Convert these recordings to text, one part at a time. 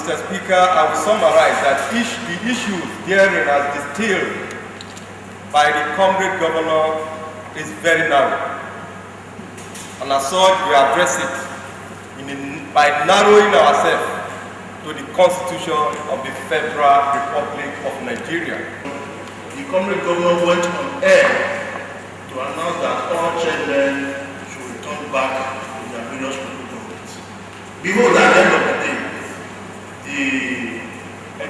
Mr. Speaker, I will summarize that the issues therein as distilled by the comrade governor is very narrow. And as such, we address it by narrowing ourselves to the Constitution of the Federal Republic of Nigeria. The comrade governor went on air to announce that all chairmen should return back to their various local governments. Behold, at the end of the day,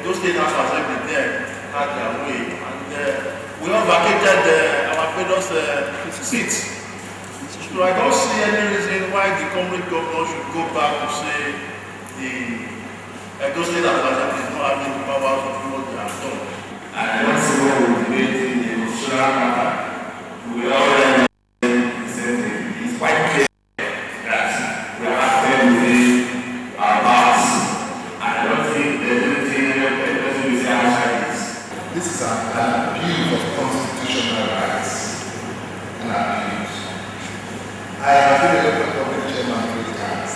those State House Assembly there had their way, and we all vacated our various seats. So I don't see any reason why the comrade governor should go back to say those State House Assembly is not having the power to do what they have done. And once we debate in the constitutional matter, we all learn it's quite clear that we are afraid our powers. I don't think there's anything that we say outside this. This is an abuse of constitutional rights and abuse. I have been a local government chairman 3 times,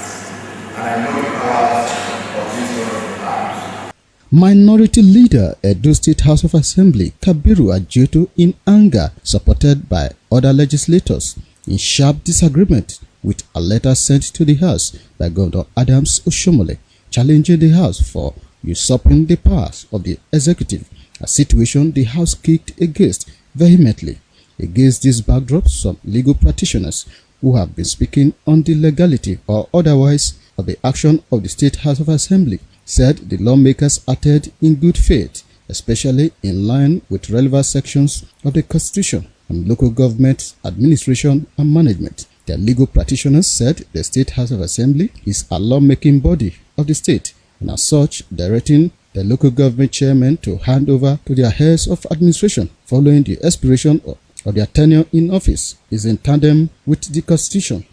and I know the powers of this honorable house. Minority Leader Edo State House of Assembly Kabiru Ajeto in anger, supported by other legislators, in sharp disagreement with a letter sent to the House by Governor Adams Oshomole, challenging the House for usurping the powers of the executive, a situation the House kicked against vehemently. Against this backdrop, some legal practitioners who have been speaking on the legality or otherwise of the action of the State House of Assembly said the lawmakers acted in good faith, especially in line with relevant sections of the Constitution on local government administration and management. The legal practitioners said the State House of Assembly is a lawmaking body of the state, and as such, directing the local government chairmen to hand over to their heads of administration following the expiration of their tenure in office is in tandem with the Constitution.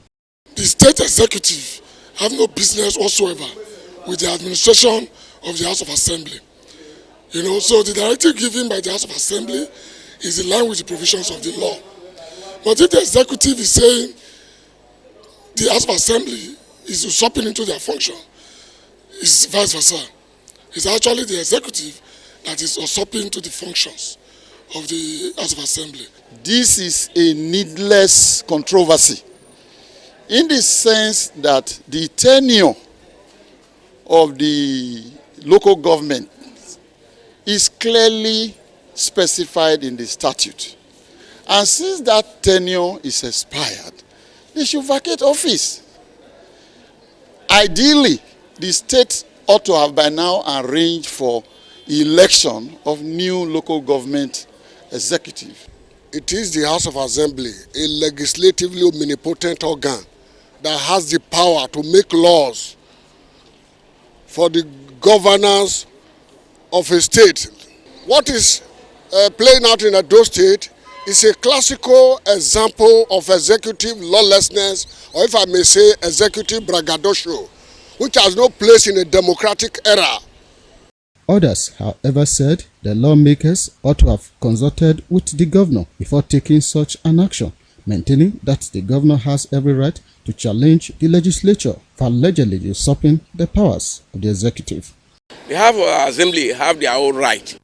The state executive have no business whatsoever with the administration of the House of Assembly. So the directive given by the House of Assembly is in line with the provisions of the law. But if the executive is saying the House of Assembly is usurping into their function, it's vice versa. It's actually the executive that is usurping to the functions of the House of Assembly. This is a needless controversy in the sense that the tenure of the local government is clearly specified in the statute. And since that tenure is expired, they should vacate office. Ideally, the state ought to have by now arranged for election of new local government executive. It is the House of Assembly, a legislatively omnipotent organ that has the power to make laws for the governance of a state. What is playing out in Edo State is a classical example of executive lawlessness, or if I may say, executive braggadocio, which has no place in a democratic era. Others, however, said the lawmakers ought to have consulted with the governor before taking such an action, maintaining that the governor has every right to challenge the legislature for allegedly usurping the powers of the executive. The House of Assembly have their own right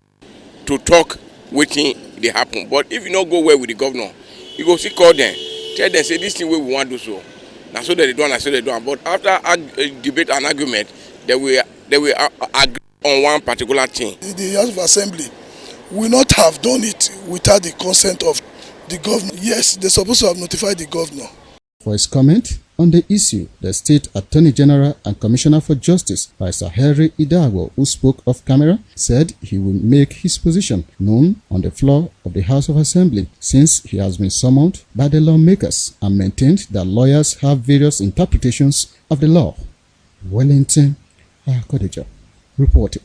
to talk wetin dey happen, but if you no go well with the governor, you go see call them, tell them say this thing wey we want to do so. Now so that they do and so they do. But after debate and argument, they will agree on one particular thing. The House of Assembly will not have done it without the consent of the governor. Yes, they're supposed to have notified the governor. For his comment on the issue, the State Attorney General and Commissioner for Justice, Pastor Henry Idagwo, who spoke off camera, said he will make his position known on the floor of the House of Assembly since he has been summoned by the lawmakers, and maintained that lawyers have various interpretations of the law. Wellington Akodeja reporting.